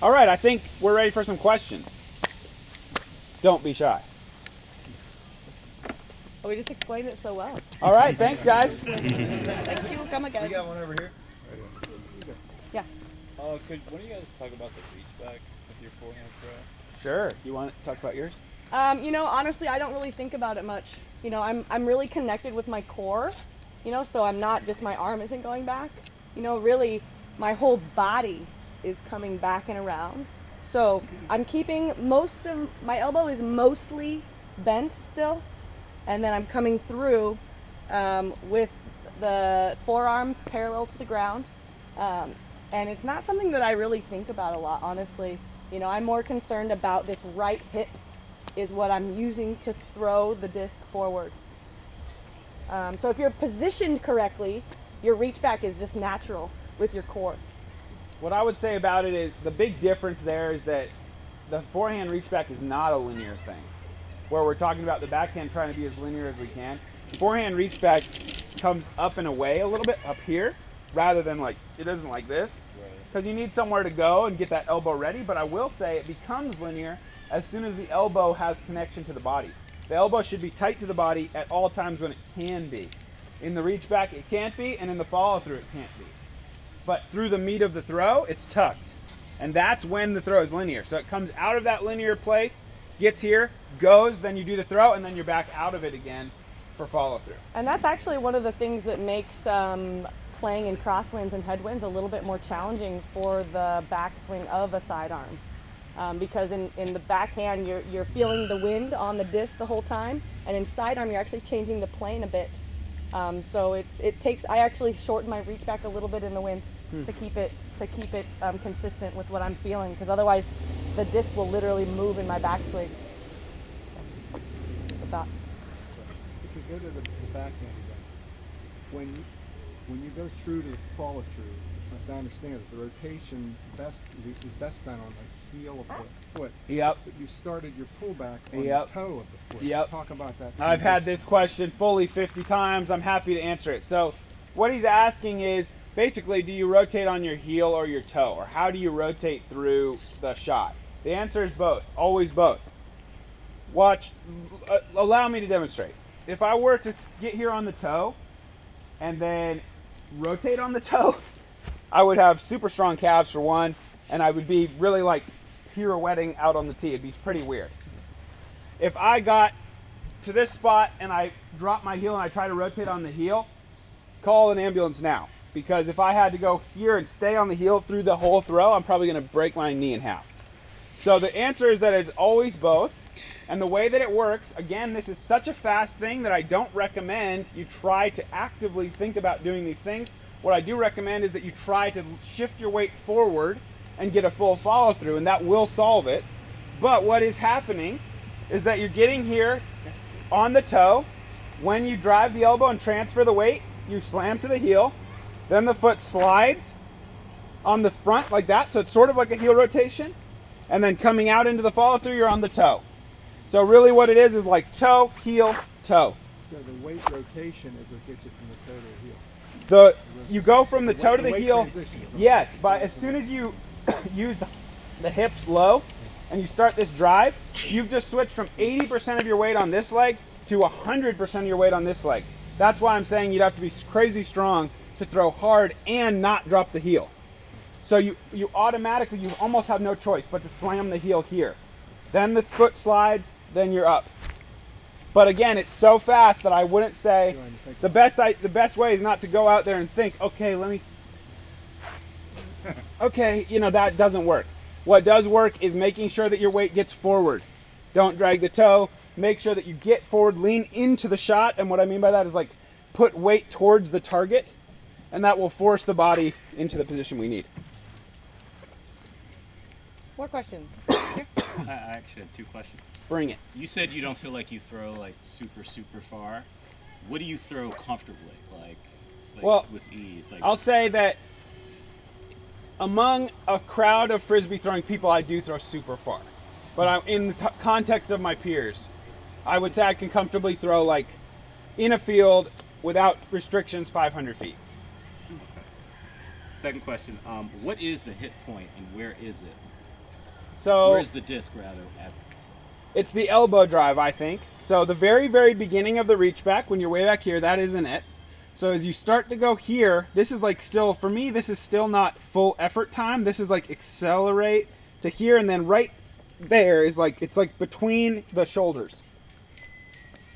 All right, I think we're ready for some questions. Don't be shy. Oh, we just explained it so well. All right, thanks, guys. Thank you. Come again. We got one over here. Yeah. Could one of you guys talk about the reach back with your forehand throw? Sure. You want to talk about yours? Honestly, I don't really think about it much. I'm really connected with my core, so I'm not just, my arm isn't going back. Really my whole body is coming back and around. So I'm keeping my elbow is mostly bent still, and then I'm coming through with the forearm parallel to the ground. And it's not something that I really think about a lot, honestly. I'm more concerned about this right hip is what I'm using to throw the disc forward. So if you're positioned correctly, your reach back is just natural with your core. What I would say about it is the big difference there is that the forehand reach back is not a linear thing. Where we're talking about the backhand trying to be as linear as we can. The forehand reach back comes up and away a little bit up here rather than like, it isn't like this. Because you need somewhere to go and get that elbow ready, but I will say it becomes linear as soon as the elbow has connection to the body. The elbow should be tight to the body at all times when it can be. In the reach back it can't be, and in the follow through it can't be. But through the meat of the throw, it's tucked. And that's when the throw is linear. So it comes out of that linear place, gets here, goes, then you do the throw, and then you're back out of it again for follow through. And that's actually one of the things that makes playing in crosswinds and headwinds a little bit more challenging for the backswing of a sidearm. Because in the backhand, you're feeling the wind on the disc the whole time, and in sidearm, you're actually changing the plane a bit. So I actually shorten my reach back a little bit in the wind to keep it consistent with what I'm feeling, because otherwise the disc will literally move in my backswing. Just a thought. If you go to the backhand again, when you go through the follow through, as I understand it, the rotation is best done on the heel of the foot. Yep. But you started your pullback on Yep. the toe of the foot. Yep. Talk about that. I've had this question fully 50 times. I'm happy to answer it. So what he's asking is, basically, do you rotate on your heel or your toe? Or how do you rotate through the shot? The answer is both. Always both. Watch. Allow me to demonstrate. If I were to get here on the toe and then rotate on the toe, I would have super strong calves for one, and I would be really like pirouetting out on the tee. It'd be pretty weird. If I got to this spot and I drop my heel and I try to rotate on the heel, call an ambulance now. Because if I had to go here and stay on the heel through the whole throw, I'm probably going to break my knee in half. So the answer is that it's always both. And the way that it works, again, this is such a fast thing that I don't recommend you try to actively think about doing these things. What I do recommend is that you try to shift your weight forward and get a full follow through, and that will solve it. But what is happening is that you're getting here on the toe. When you drive the elbow and transfer the weight, you slam to the heel. Then the foot slides on the front like that, so it's sort of like a heel rotation. And then coming out into the follow through, you're on the toe. So really what it is like toe, heel, toe. So the weight rotation is what gets you from the toe to the heel. You go from the toe to the weight heel. transition. Yes, but as soon as you use the hips low and you start this drive, you've just switched from 80% of your weight on this leg to 100% of your weight on this leg. That's why I'm saying you'd have to be crazy strong to throw hard and not drop the heel. So you automatically, you almost have no choice but to slam the heel here. Then the foot slides, then you're up. But again, it's so fast that I wouldn't say the best way is not to go out there and think, okay, that doesn't work. What does work is making sure that your weight gets forward. Don't drag the toe. Make sure that you get forward, lean into the shot, and what I mean by that is like put weight towards the target, and that will force the body into the position we need. More questions? I actually have two questions. Bring it. You said you don't feel like you throw like super far. What do you throw comfortably, like well, with ease? Like, I'll say that among a crowd of frisbee throwing people, I do throw super far. But in the context of my peers, I would say I can comfortably throw like in a field without restrictions 500 feet. Okay. Second question, what is the hit point and where is it? So Where's the disc rather at? it's the elbow drive, I think. So the very, very beginning of the reach back, when you're way back here, that isn't it. So as you start to go here, this is like still, for me, this is still not full effort time. This is like accelerate to here, and then right there is like, it's like between the shoulders.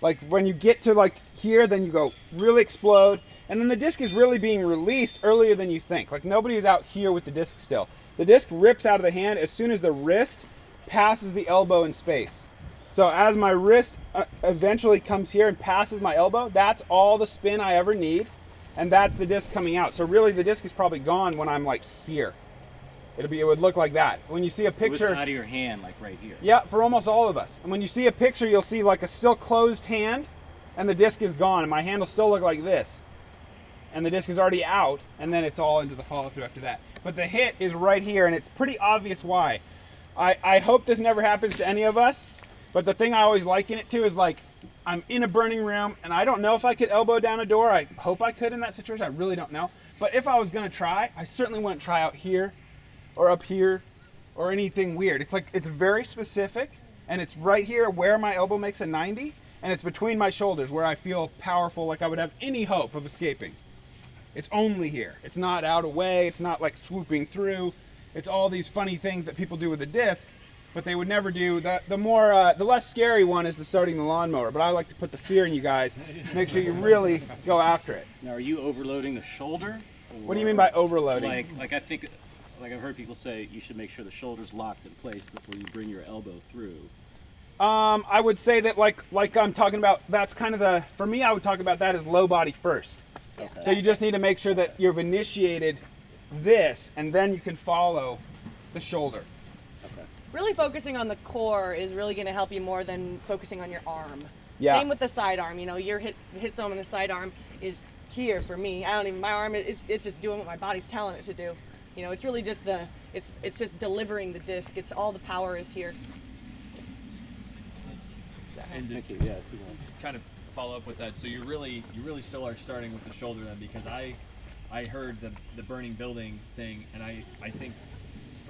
Like when you get to like here, then you go really explode, and then the disc is really being released earlier than you think. Like nobody is out here with the disc still. The disc rips out of the hand as soon as the wrist passes the elbow in space. So as my wrist eventually comes here and passes my elbow, that's all the spin I ever need, and that's the disc coming out. So really the disc is probably gone when I'm like here. It would look like that. When you see a So picture, it's out of your hand, like right here. yeah, for almost all of us. And when you see a picture, you'll see like a still closed hand, and the disc is gone, and my hand will still look like this. And the disc is already out, and then it's all into the follow through after that. But the hit is right here, and it's pretty obvious why. I hope this never happens to any of us, but the thing I always liken it to is like, I'm in a burning room, and I don't know if I could elbow down a door. I hope I could in that situation. I really don't know. But if I was gonna try, I certainly wouldn't try out here, or up here, or anything weird. It's like, it's very specific, and it's right here where my elbow makes a 90, and it's between my shoulders where I feel powerful, like I would have any hope of escaping. It's only here. It's not out away, it's not like swooping through. It's all these funny things that people do with the disc, but they would never do. The less scary one is the starting the lawnmower, but I like to put the fear in you guys, make sure you really go after it. Now, are you overloading the shoulder? What do you mean by overloading? Like I think, like I've heard people say, you should make sure the shoulder's locked in place before you bring your elbow through. I would say that like I'm talking about, that's kind of for me, I would talk about that as low body first. Okay. So you just need to make sure that you've initiated this, and then you can follow the shoulder. Really focusing on the core is really going to help you more than focusing on your arm. Yeah. Same with the sidearm. You know, your hit zone in the sidearm is here for me. My arm it's just doing what my body's telling it to do. You know, it's really just it's just delivering the disc. It's all the power is here. And to Yes, you want. kind of follow up with that, so you really still are starting with the shoulder then, because I heard the burning building thing, and I think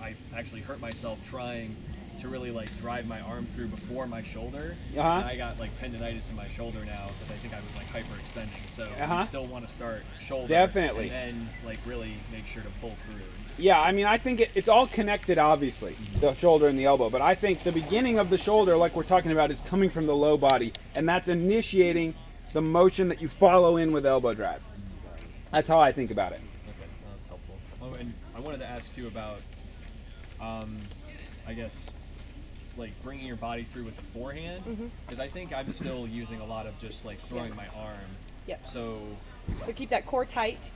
I actually hurt myself trying to really like drive my arm through before my shoulder. Uh-huh. And I got like tendonitis in my shoulder now because I think I was like hyperextending. So you still want to start shoulder. Definitely. And then like really make sure to pull through. Yeah, I mean, I think it's all connected, obviously, the shoulder and the elbow. But I think the beginning of the shoulder, like we're talking about, is coming from the low body, and that's initiating the motion that you follow in with elbow drive. That's how I think about it. Okay, well, that's helpful. Oh, and I wanted to ask too about, I guess, like bringing your body through with the forehand, because I think I'm still using a lot of just like throwing my arm. Yep. So keep that core tight.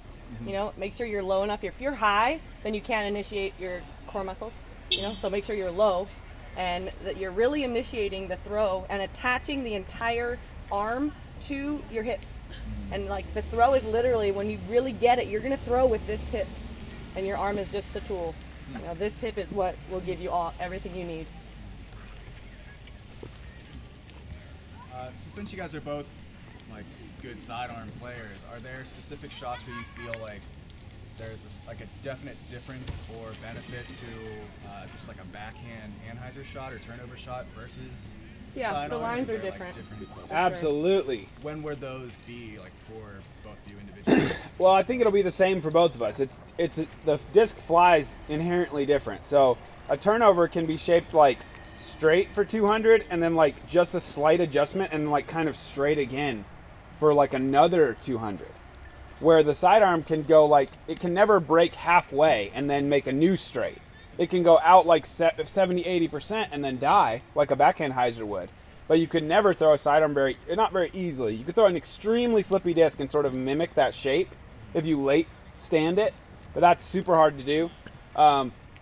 You know, make sure you're low enough. If you're high, then you can't initiate your core muscles. You know, so make sure you're low, and that you're really initiating the throw and attaching the entire arm to your hips. And like the throw is literally, when you really get it, you're gonna throw with this hip, and your arm is just the tool. You know, this hip is what will give you everything you need. So since you guys are both like good sidearm players, are there specific shots where you feel like there's like a definite difference or benefit to just like a backhand Anheuser shot or turnover shot versus Yeah, sidearm? the lines Is are there, different. Absolutely. When would those be like for both of you individually? Well, I think it'll be the same for both of us. It's the disc flies inherently different. So a turnover can be shaped like straight for 200, and then like just a slight adjustment, and like kind of straight again for like another 200. Where the sidearm can go like, it can never break halfway and then make a new straight. It can go out like 70-80% and then die like a backhand hyzer would. But you could never throw a sidearm not very easily. You could throw an extremely flippy disc and sort of mimic that shape if you late stand it, but that's super hard to do.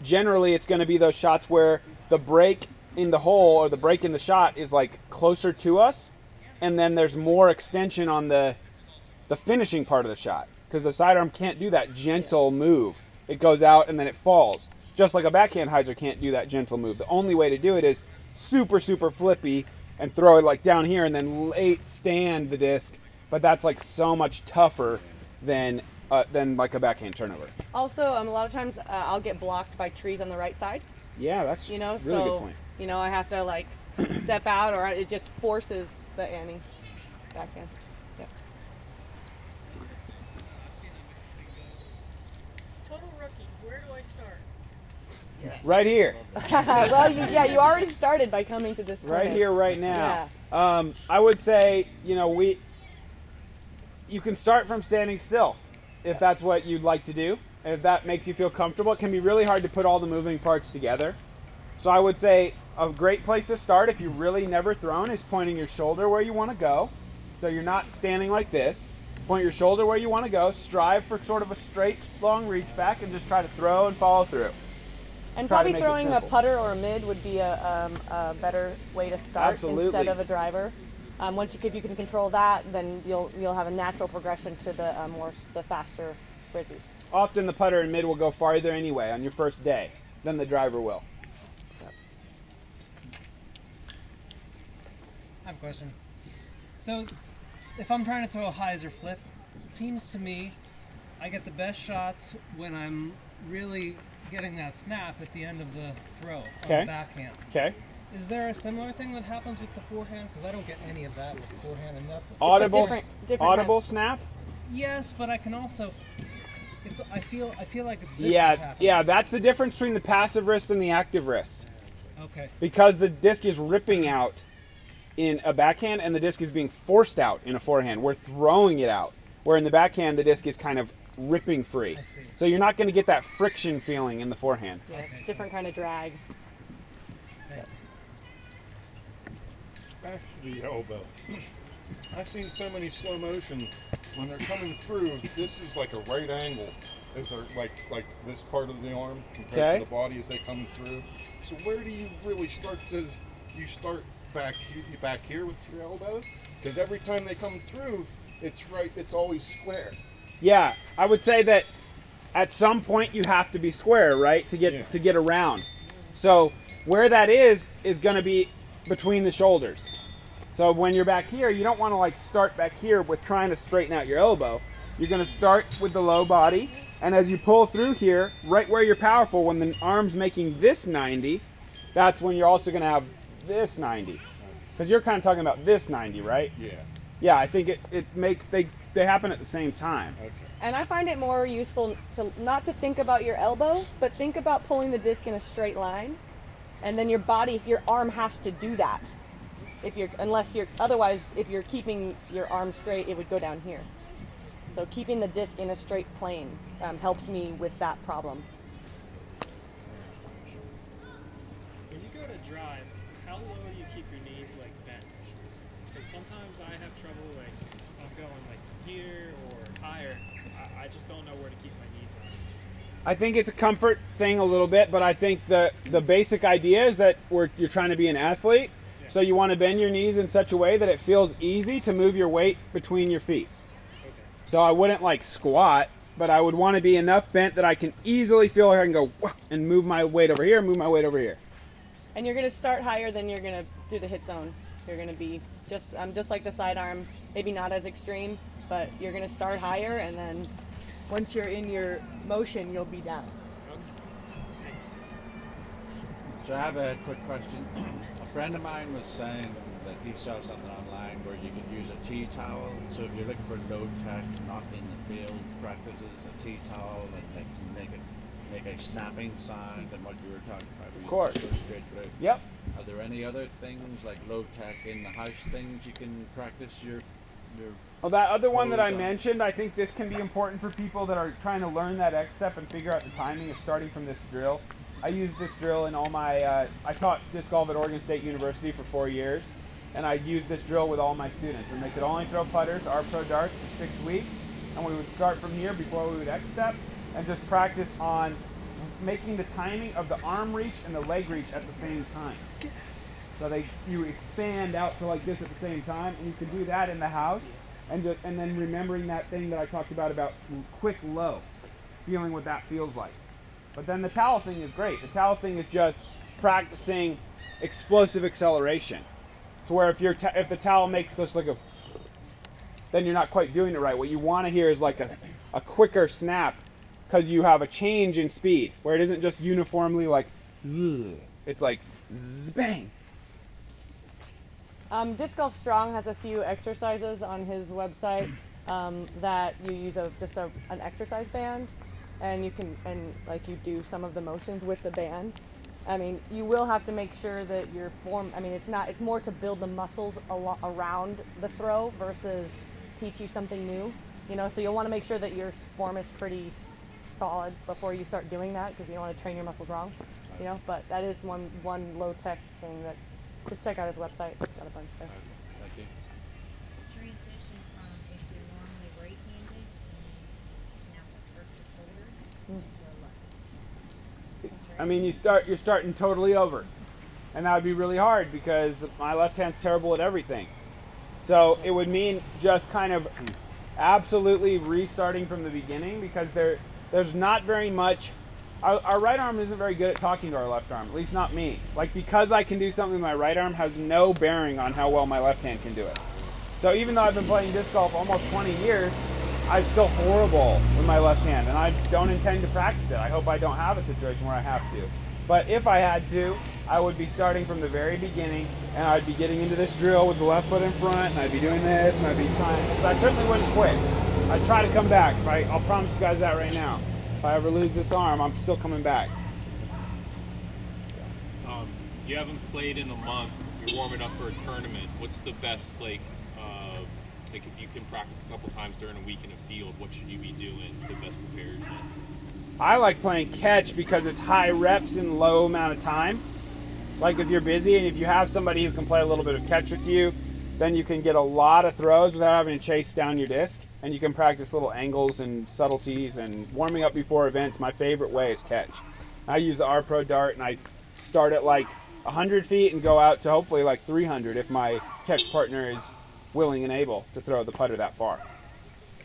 Generally, it's going to be those shots where the break in the hole or the break in the shot is like closer to us, and then there's more extension on the finishing part of the shot, because the sidearm can't do that gentle move. It goes out and then it falls. Just like a backhand hyzer can't do that gentle move. The only way to do it is super, super flippy and throw it like down here and then late stand the disc, but that's like so much tougher than like a backhand turnover. Also, a lot of times I'll get blocked by trees on the right side. Yeah, that's You know, really so good point. you know I have to like step out, or it just forces the Annie backhand. Yep. Total rookie. Where do I start? Right here. Well, you already started by coming to this Right clinic. here, right now. I would say, you can start from standing still if that's what you'd like to do. If that makes you feel comfortable. It can be really hard to put all the moving parts together. So I would say a great place to start if you've really never thrown is pointing your shoulder where you want to go. So you're not standing like this. Point your shoulder where you want to go. Strive for sort of a straight, long reach back and just try to throw and follow through. And Try to probably make it throwing a simple. putter or a mid would be a better way to start Absolutely. instead of a driver. If you can control that, then you'll have a natural progression to the faster frisbees. Often the putter and mid will go farther anyway on your first day than the driver will. I have a question. So, if I'm trying to throw a hyzer flip, it seems to me I get the best shots when I'm really getting that snap at the end of the throw on Okay. the backhand. Okay. Is there a similar thing that happens with the forehand? Because I don't get any of that with the forehand. And that, Audible, different audible snap. yes, but I can also. I feel like this is Yeah, happening. yeah. That's the difference between the passive wrist and the active wrist. Okay. Because the disc is ripping out in a backhand and the disc is being forced out in a forehand. We're throwing it out. Where in the backhand the disc is kind of ripping free. I see. So you're not going to get that friction feeling in the forehand. Yeah, it's a different kind of drag. Thanks. Back to the elbow. I've seen so many slow motion when they're coming through. This is like a right angle, as they're like this part of the arm compared Okay. to the body as they come through. So where do you really start to? You start back here with your elbow, because every time they come through, it's right. It's always square. Yeah, I would say that at some point you have to be square, right, to get around. So where that is going to be between the shoulders. So when you're back here, you don't want to start back here with trying to straighten out your elbow. You're going to start with the low body, and as you pull through here, right where you're powerful, when the arm's making this 90, that's when you're also going to have this 90. Because you're kind of talking about this 90, right? Yeah. Yeah, I think they happen at the same time. Okay. And I find it more useful to not to think about your elbow, but think about pulling the disc in a straight line, and then your arm has to do that. If you're keeping your arm straight, it would go down here. So keeping the disc in a straight plane helps me with that problem. When you go to drive, how low do you keep your knees bent? Because sometimes I have trouble I'm going here or higher. I just don't know where to keep my knees on. I think it's a comfort thing a little bit, but I think the basic idea is that you're trying to be an athlete, so you want to bend your knees in such a way that it feels easy to move your weight between your feet. Okay. So I wouldn't squat, but I would want to be enough bent that I can easily feel like I can go "Wah," and move my weight over here, move my weight over here. And you're going to start higher than you're going to do the hit zone. You're going to be just like the sidearm, maybe not as extreme, but you're going to start higher, and then once you're in your motion, you'll be down. So I have a quick question. A friend of mine was saying that he saw something online where you could use a tea towel. So if you're looking for low tech, not in the field practices, a tea towel and they can make a snapping sound and what you were talking about. Of course. Go straight through. Yep. Are there any other things like low tech in the house things you can practice your Well, that other one that I Hold on. mentioned, I think this can be important for people that are trying to learn that X step and figure out the timing of starting from this drill. I use this drill in all my, I taught disc golf at Oregon State University for 4 years, and I used this drill with all my students. And they could only throw putters, our pro darts, for 6 weeks, and we would start from here before we would X step, and just practice on making the timing of the arm reach and the leg reach at the same time. So you expand out to like this at the same time, and you can do that in the house, and then remembering that thing that I talked about quick low, feeling what that feels like. But then the towel thing is great. The towel thing is just practicing explosive acceleration. So where if the towel makes just then you're not quite doing it right. What you want to hear is like a quicker snap, because you have a change in speed, where it isn't just uniformly like ugh. It's like bang. Disc Golf Strong has a few exercises on his website that you use an exercise band, and you do some of the motions with the band. I mean, you will have to make sure that your form. I mean, it's more to build the muscles around the throw versus teach you something new. So you'll want to make sure that your form is pretty solid before you start doing that, because you don't want to train your muscles wrong. But that is one low tech thing that. Just check out his website. It's got a bunch there. Thank you. Transition from if you're normally right-handed and now work your shoulder to left. I mean, you're starting totally over, and that would be really hard because my left hand's terrible at everything. So it would mean just kind of absolutely restarting from the beginning, because there's not very much. Our right arm isn't very good at talking to our left arm, at least not me. Like, because I can do something with my right arm has no bearing on how well my left hand can do it. So even though I've been playing disc golf almost 20 years, I'm still horrible with my left hand, and I don't intend to practice it. I hope I don't have a situation where I have to. But if I had to, I would be starting from the very beginning, and I'd be getting into this drill with the left foot in front, and I'd be doing this, and I'd be trying. So I certainly wouldn't quit. I'd try to come back. I'll promise you guys that right now. If I ever lose this arm, I'm still coming back. You haven't played in a month. You're warming up for a tournament. What's the best, if you can practice a couple times during a week in a field, what should you be doing to best prepare yourself? I like playing catch because it's high reps in low amount of time. Like, if you're busy and if you have somebody who can play a little bit of catch with you, then you can get a lot of throws without having to chase down your disc. And you can practice little angles and subtleties, and warming up before events. My favorite way is catch. I use the R Pro Dart, and I start at 100 feet and go out to hopefully 300 if my catch partner is willing and able to throw the putter that far.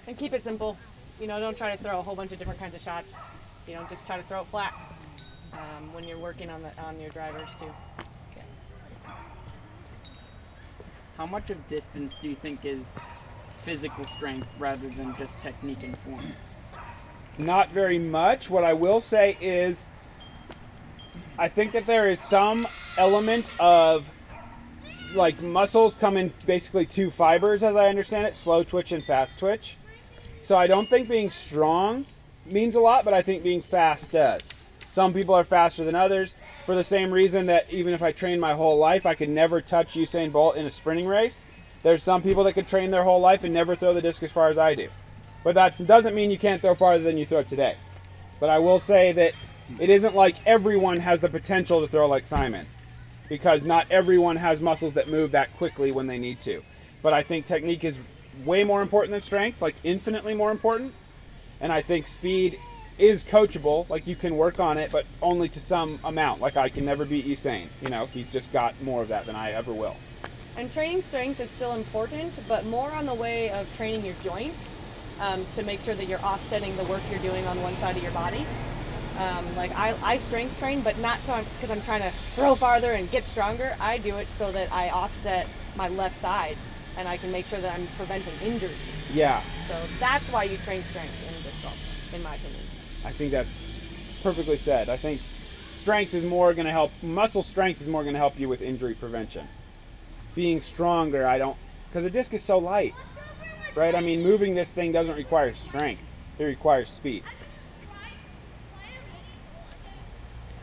And keep it simple. Don't try to throw a whole bunch of different kinds of shots. Just try to throw it flat when you're working on your drivers too. Yeah. How much of distance do you think is physical strength rather than just technique and form? Not very much. What I will say is I think that there is some element of muscles come in basically two fibers, as I understand it, slow twitch and fast twitch. So I don't think being strong means a lot, but I think being fast does. Some people are faster than others for the same reason that even if I trained my whole life, I could never touch Usain Bolt in a sprinting race. There's some people that could train their whole life and never throw the disc as far as I do. But that doesn't mean you can't throw farther than you throw today. But I will say that it isn't like everyone has the potential to throw like Simon, because not everyone has muscles that move that quickly when they need to. But I think technique is way more important than strength, infinitely more important. And I think speed is coachable, you can work on it, but only to some amount. I can never beat Usain. He's just got more of that than I ever will. And training strength is still important, but more on the way of training your joints to make sure that you're offsetting the work you're doing on one side of your body. I strength train, but not because I'm trying to throw farther and get stronger. I do it so that I offset my left side, and I can make sure that I'm preventing injuries. Yeah. So that's why you train strength in disc golf, in my opinion. I think that's perfectly said. I think strength is more going to help. Muscle strength is more going to help you with injury prevention. Being stronger, because the disc is so light, right? I mean, moving this thing doesn't require strength. It requires speed.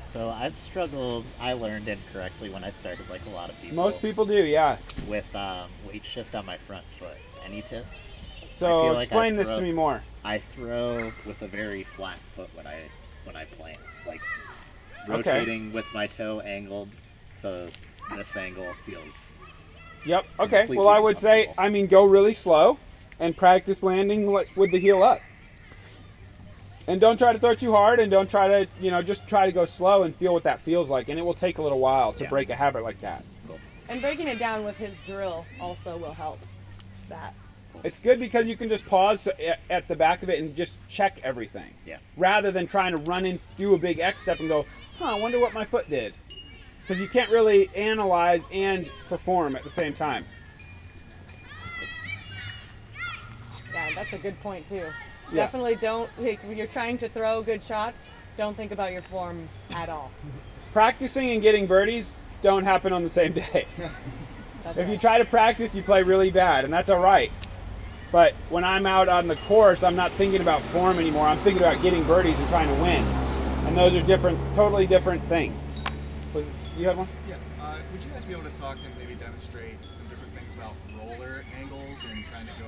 So I've struggled, I learned incorrectly when I started, a lot of people. Most people do, yeah. With weight shift on my front foot. Any tips? So explain this to me more. I throw with a very flat foot when I plant. Rotating with my toe angled to this angle feels... Yep. Okay. Well, I would say, go really slow and practice landing with the heel up. And don't try to throw too hard, and don't try to, just try to go slow and feel what that feels like. And it will take a little while to break a habit like that. Cool. And breaking it down with his drill also will help that. It's good because you can just pause at the back of it and just check everything. Yeah. Rather than trying to run and do a big X step and go, I wonder what my foot did. Because you can't really analyze and perform at the same time. Yeah, that's a good point too. Yeah. Definitely don't, when you're trying to throw good shots, don't think about your form at all. practicing and getting birdies don't happen on the same day. If you try to practice, you play really bad, and that's all right. But when I'm out on the course, I'm not thinking about form anymore. I'm thinking about getting birdies and trying to win. And those are different, totally different things. You had one? Yeah. Would you guys be able to talk and maybe demonstrate some different things about roller angles and trying to go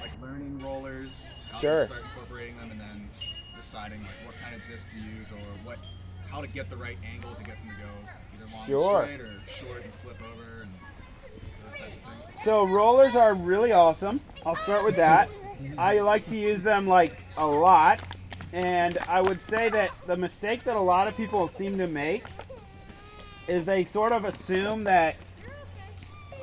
like learning rollers? Sure. Start incorporating them and then deciding like what kind of disc to use or how to get the right angle to get them to go either long and straight or short and flip over and those types of things. So rollers are really awesome. I'll start with that. I like to use them like a lot. And I would say that the mistake that a lot of people seem to make is they sort of assume that,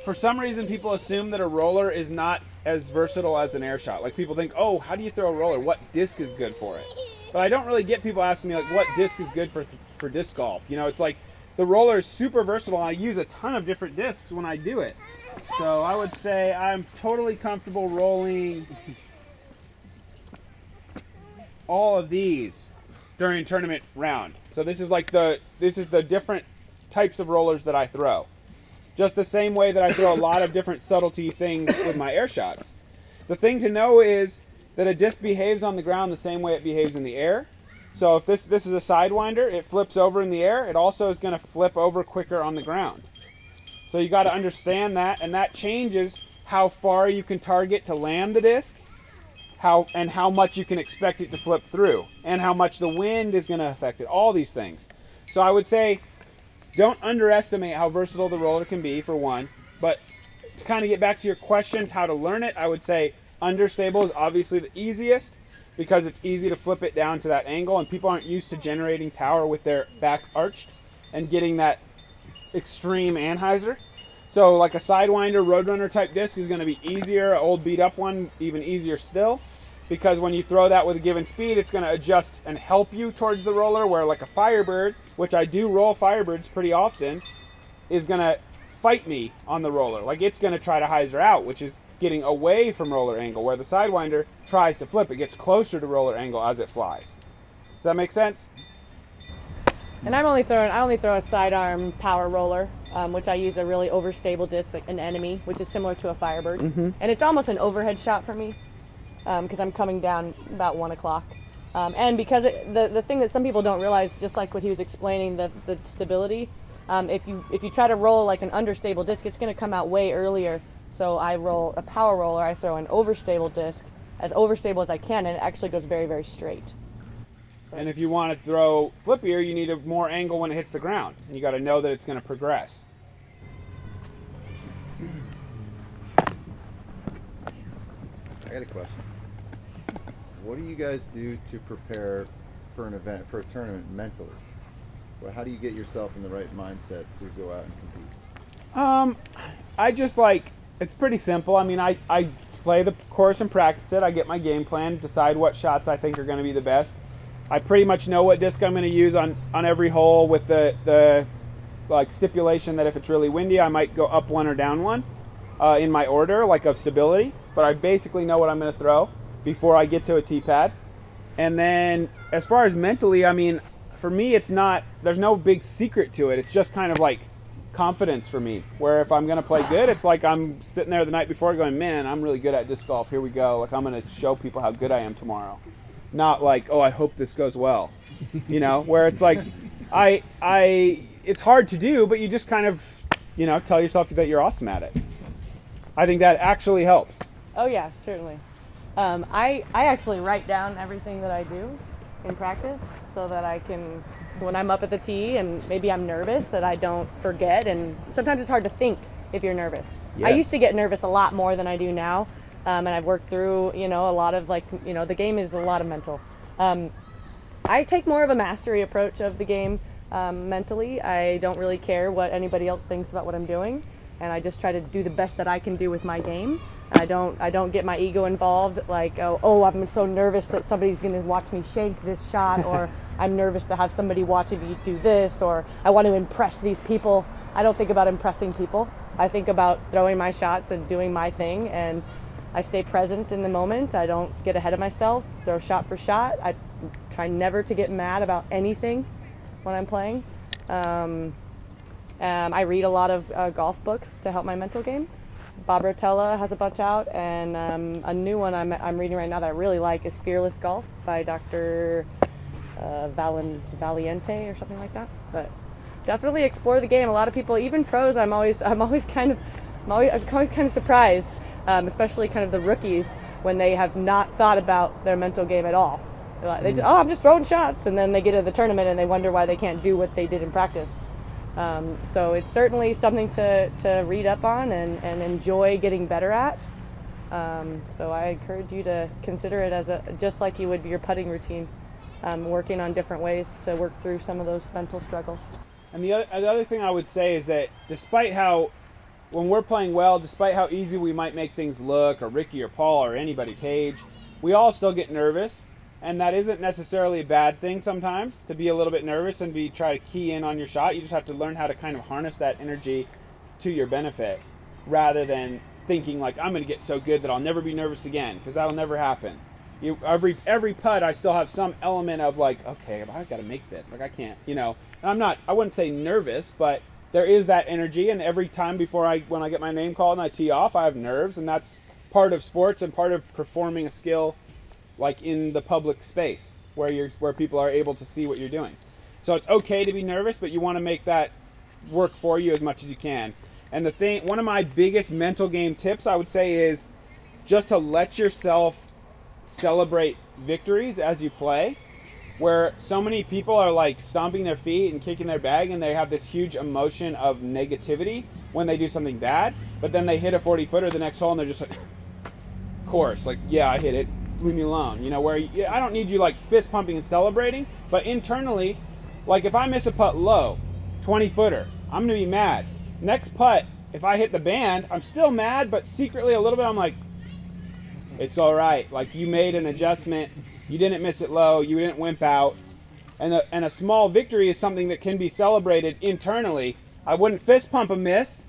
for some reason, people assume that a roller is not as versatile as an air shot. Like people think, oh, how do you throw a roller? What disc is good for it? But I don't really get people asking me like, what disc is good for disc golf? You know, it's like the roller is super versatile. I use a ton of different discs when I do it. So I would say I'm totally comfortable rolling all of these during tournament round. So this is the different types of rollers that I throw. Just the same way that I throw a lot of different subtlety things with my air shots. The thing to know is that a disc behaves on the ground the same way it behaves in the air. So if this is a sidewinder, it flips over in the air, it also is going to flip over quicker on the ground. So you got to understand that, and that changes how far you can target to land the disc, how much you can expect it to flip through, and how much the wind is going to affect it, all these things. So I would say don't underestimate how versatile the roller can be, for one. But to kind of get back to your question, how to learn it, I would say understable is obviously the easiest because it's easy to flip it down to that angle, and people aren't used to generating power with their back arched and getting that extreme anhyzer. So like a Sidewinder, Roadrunner type disc is going to be easier. An old beat up one, even easier still, because when you throw that with a given speed, it's going to adjust and help you towards the roller, where like a Firebird, which I do roll Firebirds pretty often, is going to fight me on the roller. Like it's going to try to hyzer out, which is getting away from roller angle, where the Sidewinder tries to flip. It gets closer to roller angle as it flies. Does that make sense? And I only throw a sidearm power roller, which I use a really overstable disc, like an Enemy, which is similar to a Firebird. Mm-hmm. And it's almost an overhead shot for me, because I'm coming down about 1 o'clock. And because the thing that some people don't realize, just like what he was explaining, the stability, if you try to roll like an understable disc, it's going to come out way earlier. So I roll a power roller, I throw an overstable disc, as overstable as I can, and it actually goes very, very straight. And if you want to throw flippier, you need a more angle when it hits the ground. And you got to know that it's going to progress. I got a question. What do you guys do to prepare for an event, for a tournament mentally? Well, how do you get yourself in the right mindset to go out and compete? I just it's pretty simple. I mean, I play the course and practice it. I get my game plan, decide what shots I think are going to be the best. I pretty much know what disc I'm going to use on every hole, with the stipulation that if it's really windy, I might go up one or down one in my order, like of stability. But I basically know what I'm going to throw before I get to a tee pad. And then as far as mentally, I mean, for me, there's no big secret to it. It's just kind of like confidence for me, where if I'm going to play good, it's like I'm sitting there the night before going, man, I'm really good at disc golf. Here we go. Like I'm going to show people how good I am tomorrow. Not like, oh, I hope this goes well, where it's like, it's hard to do, but you just kind of, tell yourself that you're awesome at it. I think that actually helps. Oh yeah, certainly. I actually write down everything that I do in practice so that I can, when I'm up at the tee and maybe I'm nervous, that I don't forget. And sometimes it's hard to think if you're nervous. Yes. I used to get nervous a lot more than I do now. And I've worked through, a lot of the game is a lot of mental. I take more of a mastery approach of the game mentally. I don't really care what anybody else thinks about what I'm doing, and I just try to do the best that I can do with my game. I don't get my ego involved, like, oh, I'm so nervous that somebody's going to watch me shank this shot, or I'm nervous to have somebody watching me do this, or I want to impress these people. I don't think about impressing people. I think about throwing my shots and doing my thing, and I stay present in the moment. I don't get ahead of myself, throw shot for shot. I try never to get mad about anything when I'm playing. I read a lot of golf books to help my mental game. Bob Rotella has a bunch out, and a new one I'm reading right now that I really like is Fearless Golf by Dr. Valiente or something like that. But definitely explore the game. A lot of people, even pros, I'm always kind of surprised, especially kind of the rookies when they have not thought about their mental game at all. I'm just throwing shots, and then they get to the tournament and they wonder why they can't do what they did in practice. So it's certainly something to read up on and enjoy getting better at. So I encourage you to consider it as just like you would your putting routine, working on different ways to work through some of those mental struggles. And the other thing I would say is that despite how, when we're playing well, despite how easy we might make things look, or Ricky or Paul or anybody, Paige, we all still get nervous. And that isn't necessarily a bad thing sometimes, to be a little bit nervous and try to key in on your shot. You just have to learn how to kind of harness that energy to your benefit, rather than thinking like, I'm going to get so good that I'll never be nervous again, because that'll never happen. Every putt, I still have some element of like, okay, I've got to make this. Like I can't, and I wouldn't say nervous, but there is that energy. And every time when I get my name called and I tee off, I have nerves, and that's part of sports and part of performing a skill, like in the public space where people are able to see what you're doing. So it's okay to be nervous, but you want to make that work for you as much as you can. And one of my biggest mental game tips I would say is just to let yourself celebrate victories as you play, where so many people are like stomping their feet and kicking their bag, and they have this huge emotion of negativity when they do something bad, but then they hit a 40-footer the next hole and they're just like, of course, like, yeah, I hit it, leave me alone. I don't need you like fist pumping and celebrating, but internally, like if I miss a putt low, 20-footer, I'm gonna be mad. Next putt, if I hit the band, I'm still mad, but secretly a little bit I'm like, it's all right. Like you made an adjustment, you didn't miss it low, you didn't wimp out, and a small victory is something that can be celebrated internally. I wouldn't fist pump a miss,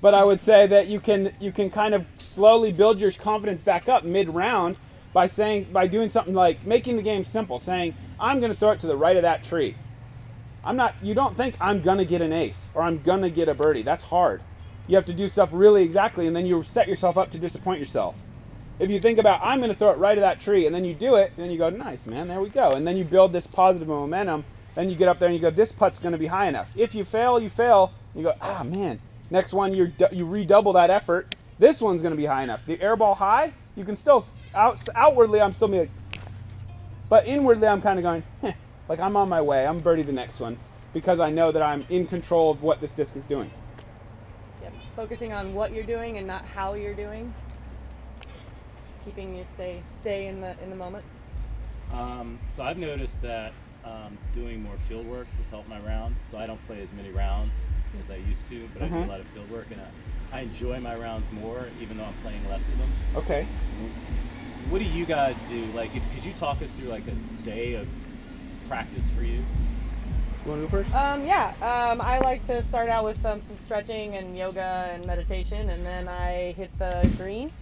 but I would say that you can kind of slowly build your confidence back up mid-round by doing something like making the game simple, saying, I'm going to throw it to the right of that tree. You don't think I'm going to get an ace or I'm going to get a birdie. That's hard. You have to do stuff really exactly, and then you set yourself up to disappoint yourself. If you think about, I'm going to throw it right at that tree, and then you do it, then you go, nice, man, there we go. And then you build this positive momentum. Then you get up there and you go, this putt's going to be high enough. If you fail, you fail. You go, man, next one you redouble that effort. This one's going to be high enough. The air ball high, you can still, outwardly I'm still like, but inwardly I'm kind of going, like I'm on my way. I'm birdie the next one, because I know that I'm in control of what this disc is doing. Yep. Focusing on what you're doing and not how you're doing. Keeping you stay in the moment. So I've noticed that doing more field work has helped my rounds. So I don't play as many rounds as I used to, but I do a lot of field work, and I enjoy my rounds more, even though I'm playing less of them. Okay. What do you guys do? Like, could you talk us through like a day of practice for you? You want to go first? I like to start out with some stretching and yoga and meditation, and then I hit the green.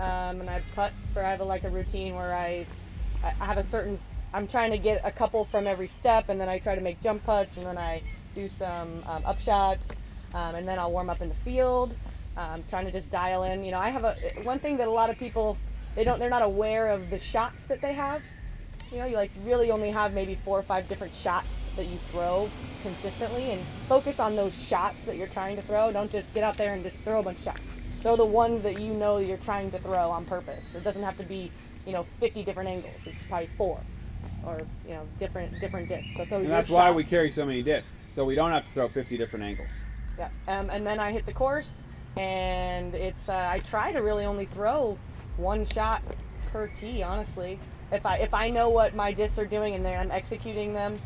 And I putt I have a routine where I have I'm trying to get a couple from every step, and then I try to make jump putts, and then I do some up shots, and then I'll warm up in the field. Trying to just dial in. I have one thing that a lot of people, they're not aware of the shots that they have. You really only have maybe 4 or 5 different shots that you throw consistently, and focus on those shots that you're trying to throw. Don't just get out there and just throw a bunch of shots. Throw the ones that you know you're trying to throw on purpose. It doesn't have to be, 50 different angles. It's probably 4 or, different discs. So and that's why we carry so many discs, so we don't have to throw 50 different angles. Yeah. And then I hit the course, and it's I try to really only throw 1 shot per tee, honestly. If I know what my discs are doing and I'm executing them,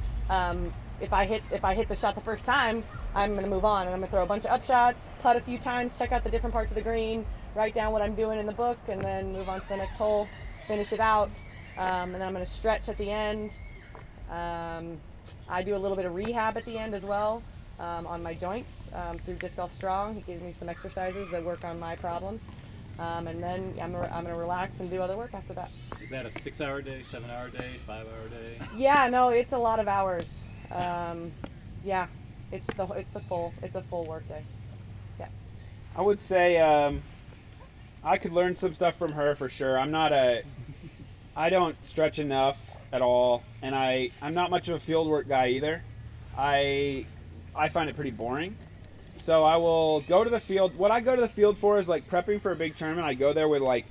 if I hit the shot the first time, I'm going to move on, and I'm going to throw a bunch of up shots, putt a few times, check out the different parts of the green, write down what I'm doing in the book, and then move on to the next hole, finish it out, and then I'm going to stretch at the end. I do a little bit of rehab at the end as well on my joints through Disc Golf Strong. He gives me some exercises that work on my problems, and then I'm going to relax and do other work after that. Is that a 6-hour day, 7-hour day, 5-hour day? Yeah, no, it's a lot of hours. Yeah. it's a full work day. Yeah. I would say I could learn some stuff from her for sure. I don't stretch enough at all, and I'm not much of a field work guy either. I find it pretty boring. So I will go to the field. What I go to the field for is like prepping for a big tournament. I go there with like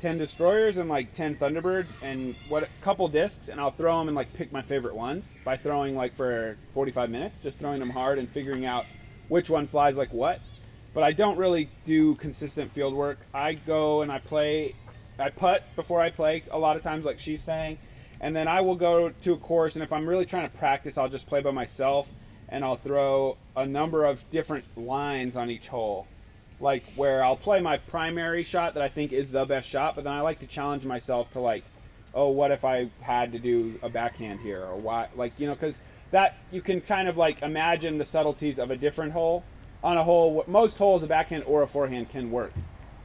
10 destroyers and like 10 Thunderbirds and a couple discs, and I'll throw them and like pick my favorite ones by throwing like for 45 minutes, just throwing them hard and figuring out which one flies like what. But I don't really do consistent field work. I go and I putt before I play a lot of times, like she's saying, and then I will go to a course, and if I'm really trying to practice, I'll just play by myself, and I'll throw a number of different lines on each hole, like where I'll play my primary shot that I think is the best shot, but then I like to challenge myself to like, oh, what if I had to do a backhand here, or why, like, you know, because that you can kind of like imagine the subtleties of a different hole. On a hole, most holes a backhand or a forehand can work.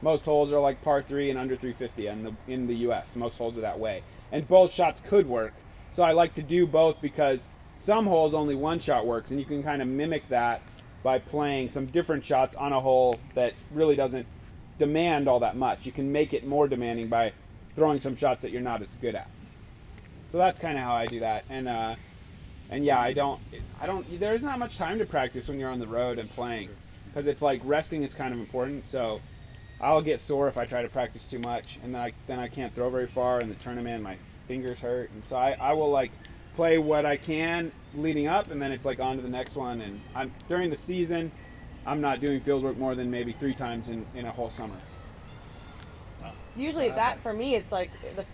Most holes are like par 3 and under 350 in the U.S. Most holes are that way, and both shots could work. So I like to do both because some holes only one shot works, and you can kind of mimic that by playing some different shots on a hole that really doesn't demand all that much. You can make it more demanding by throwing some shots that you're not as good at. So that's kind of how I do that, and yeah, I don't. There's not much time to practice when you're on the road and playing, because it's like resting is kind of important. So I'll get sore if I try to practice too much, and then I can't throw very far in the tournament. My fingers hurt, and so I will like play what I can leading up, and then it's like on to the next one. And during the season, I'm not doing field work more than maybe 3 times in a whole summer. Usually that for me, it's like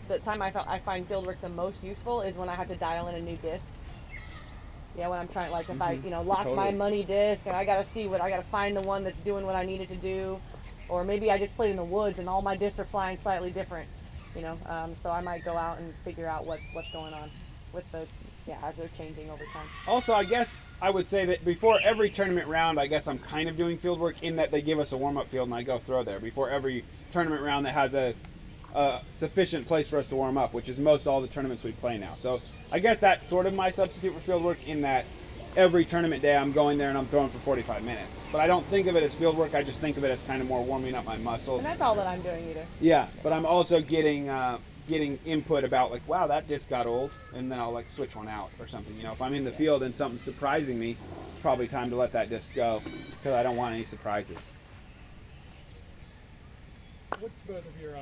the time I find field work the most useful is when I have to dial in a new disc. Yeah, when I'm trying, like if I, lost my money disc and I gotta find the one that's doing what I need it to do, or maybe I just played in the woods and all my discs are flying slightly different, so I might go out and figure out what's going on with as they're changing over time. Also, I guess I would say that before every tournament round, I guess I'm kind of doing field work in that they give us a warm-up field and I go throw there before every tournament round that has a sufficient place for us to warm up, which is most all the tournaments we play now. So I guess that's sort of my substitute for field work, in that every tournament day I'm going there and I'm throwing for 45 minutes. But I don't think of it as field work, I just think of it as kind of more warming up my muscles. And that's all that I'm doing either. Yeah, but I'm also getting input about like, wow, that disc got old, and then I'll like switch one out or something. If I'm in the field and something's surprising me, it's probably time to let that disc go, because I don't want any surprises. What's both of your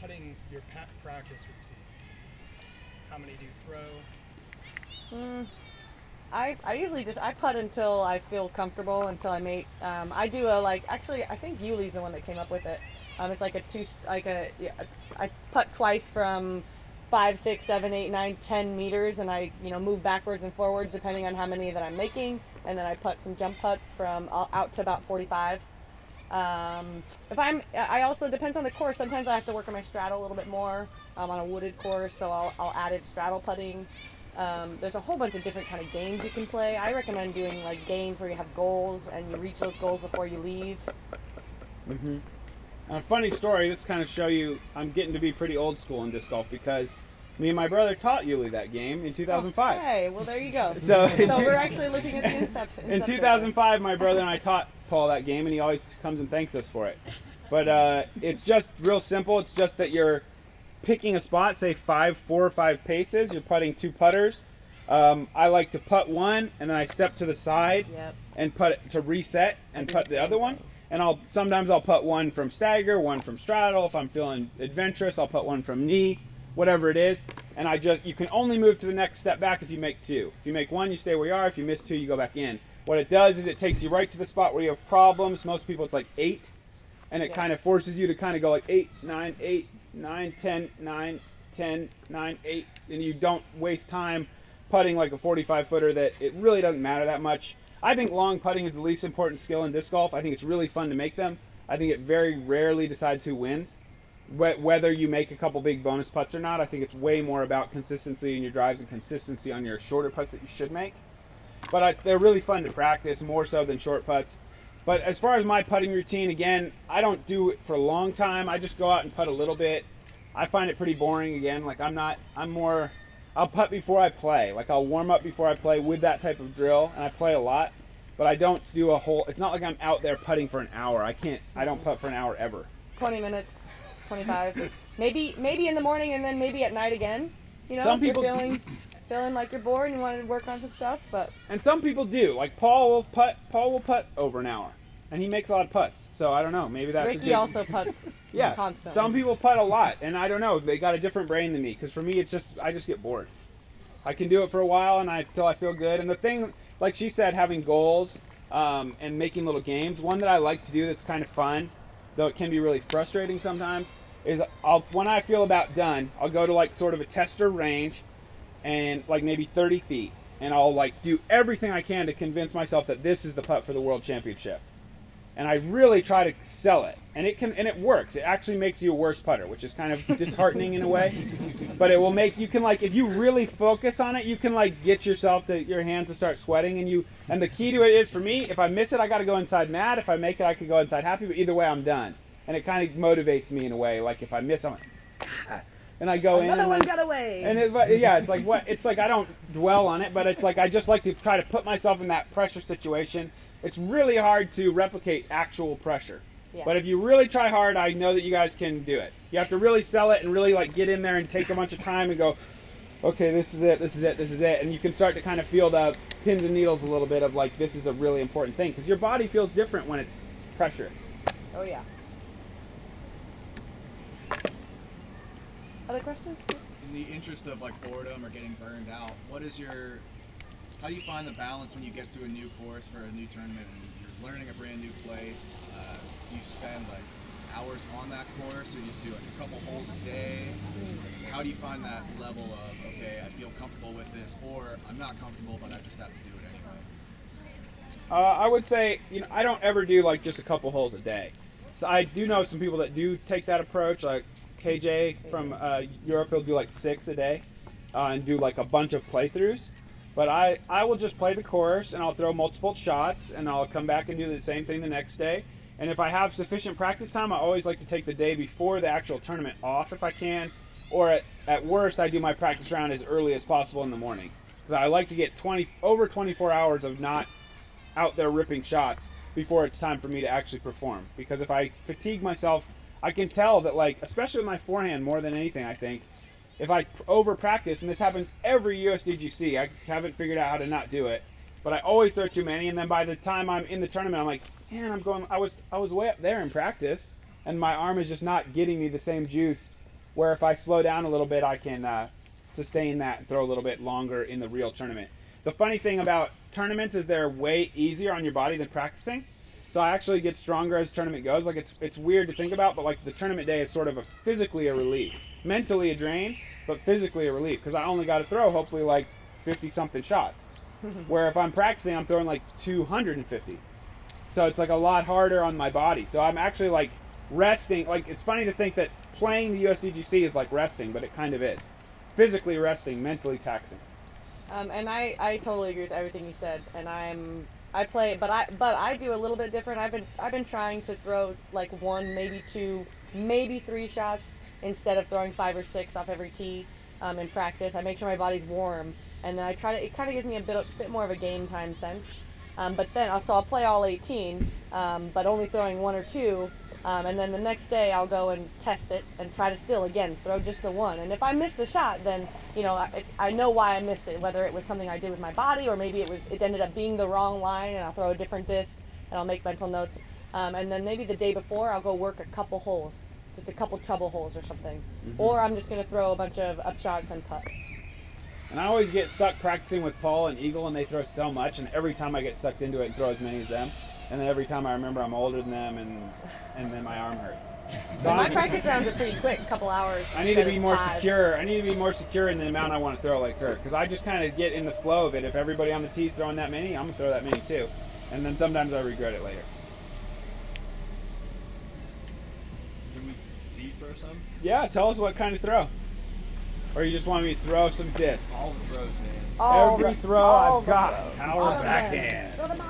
putting, your practice routine? How many do you throw? I usually I putt until I feel comfortable, until I make. I do actually I think Yuli's the one that came up with it. It's like I putt twice from 5, 6, 7, 8, 9, 10 meters, and I move backwards and forwards depending on how many that I'm making, and then I putt some jump putts from out to about 45. I also depends on the course. Sometimes I have to work on my straddle a little bit more. On a wooded course, so I'll add it straddle putting. There's a whole bunch of different kind of games you can play. I recommend doing like games where you have goals and you reach those goals before you leave. Mm-hmm. A funny story. This kind of show you I'm getting to be pretty old school in disc golf, because me and my brother taught Yuli that game in 2005. Okay, well there you go. So we're actually looking at the inception. In 2005, my brother and I taught Paul that game, and he always comes and thanks us for it. But it's just real simple. It's just that you're picking a spot, say 4 or 5 paces. You're putting 2 putters. I like to putt one, and then I step to the side and putt it to reset and putt the other one. And sometimes I'll putt one from stagger, one from straddle. If I'm feeling adventurous, I'll putt one from knee, whatever it is. And you can only move to the next step back if you make 2. If you make 1, you stay where you are. If you miss 2, you go back in. What it does is it takes you right to the spot where you have problems. Most people it's like 8, and it kind of forces you to kind of go like 8, 9, 8, 9, 10, 9, 10, 9, 8, and you don't waste time putting like a 45-footer that it really doesn't matter that much. I think long putting is the least important skill in disc golf. I think it's really fun to make them. I think it very rarely decides who wins. Whether you make a couple big bonus putts or not, I think it's way more about consistency in your drives and consistency on your shorter putts that you should make. But they're really fun to practice, more so than short putts. But as far as my putting routine, again, I don't do it for a long time. I just go out and putt a little bit. I find it pretty boring, again. Like I'll putt before I play. Like I'll warm up before I play with that type of drill, and I play a lot. but I don't do a whole. It's not like I'm out there putting for an hour. I don't putt for an hour ever. 20 minutes, 25. maybe in the morning and then maybe at night again. You know, Some people if you're feeling like you're bored and you want to work on some stuff, but and some people do. Like Paul will putt over an hour, and he makes a lot of putts. So I don't know. Maybe that's Ricky also putts. Yeah, constantly. Some people putt a lot, and I don't know. They got a different brain than me. Because for me, I just get bored. I can do it for a while, until I feel good. And the thing, like she said, having goals and making little games. One that I like to do that's kind of fun, though it can be really frustrating sometimes, is when I feel about done, I'll go to like sort of a tester range, and like maybe 30 feet, and I'll like do everything I can to convince myself that this is the putt for the World Championship. And I really try to sell it, and it works. It actually makes you a worse putter, which is kind of disheartening in a way. But it will make you can like if you really focus on it, you can like get your hands to start sweating, and the key to it is for me, if I miss it, I got to go inside mad. If I make it, I could go inside happy. But either way, I'm done, and it kind of motivates me in a way. Like if I miss, I'm like, ah, and I go another in. one got away. And it's like what? It's like I don't dwell on it, but it's like I just like to try to put myself in that pressure situation. It's really hard to replicate actual pressure. Yeah. But if you really try hard, I know that you guys can do it. You have to really sell it and really like get in there and take a bunch of time and go, okay, this is it. And you can start to kind of feel the pins and needles a little bit of like, this is a really important thing. Because your body feels different when it's pressure. Oh, yeah. Other questions? In the interest of like boredom or getting burned out, how do you find the balance when you get to a new course for a new tournament and you're learning a brand new place? Do you spend like hours on that course, or you just do like a couple holes a day? How do you find that level of, okay, I feel comfortable with this, or I'm not comfortable, but I just have to do it anyway? I would say, I don't ever do like just a couple holes a day. So I do know some people that do take that approach, like KJ from Europe, he'll do like 6 a day and do like a bunch of playthroughs. But I will just play the course, and I'll throw multiple shots, and I'll come back and do the same thing the next day. And if I have sufficient practice time, I always like to take the day before the actual tournament off if I can. Or at worst, I do my practice round as early as possible in the morning. Because I like to get over 24 hours of not out there ripping shots before it's time for me to actually perform. Because if I fatigue myself, I can tell that, like, especially with my forehand more than anything, I think, if I over practice, and this happens every USDGC, I haven't figured out how to not do it, but I always throw too many, and then by the time I'm in the tournament, I'm like, man, I was way up there in practice, and my arm is just not getting me the same juice, where if I slow down a little bit, I can sustain that and throw a little bit longer in the real tournament. The funny thing about tournaments is they're way easier on your body than practicing, so I actually get stronger as the tournament goes. Like it's weird to think about, but like the tournament day is sort of physically a relief. Mentally a drain, but physically a relief, because I only got to throw hopefully like 50-something shots. Where if I'm practicing, I'm throwing like 250. So it's like a lot harder on my body. So I'm actually like resting. Like it's funny to think that playing the USDGC is like resting, but it kind of is. Physically resting, mentally taxing. And I totally agree with everything you said. And I play, but I do a little bit different. I've been trying to throw like 1, maybe 2, maybe 3 shots instead of throwing 5 or 6 off every tee in practice. I make sure my body's warm, and then it kind of gives me a bit more of a game time sense. But then I'll play all 18, but only throwing 1 or 2. And then the next day I'll go and test it and try to still, again, throw just the 1. And if I miss the shot, then, I know why I missed it, whether it was something I did with my body or maybe it ended up being the wrong line, and I'll throw a different disc and I'll make mental notes. And then maybe the day before I'll go work a couple holes, just a couple trouble holes or something. Mm-hmm. Or I'm just going to throw a bunch of up shots and putt. And I always get stuck practicing with Paul and Eagle, and they throw so much, and every time I get sucked into it and throw as many as them, and then every time I remember I'm older than them, and then my arm hurts. So my practice rounds are pretty quick, a couple hours. I need to be more secure. I need to be more secure in the amount I want to throw like her, because I just kind of get in the flow of it. If everybody on the tee's throwing that many, I'm going to throw that many too. And then sometimes I regret it later. Can we see you throw some? Yeah, tell us what kind of throw. Or you just want me to throw some discs? All the throws, man. Every throw I've got. Power backhand.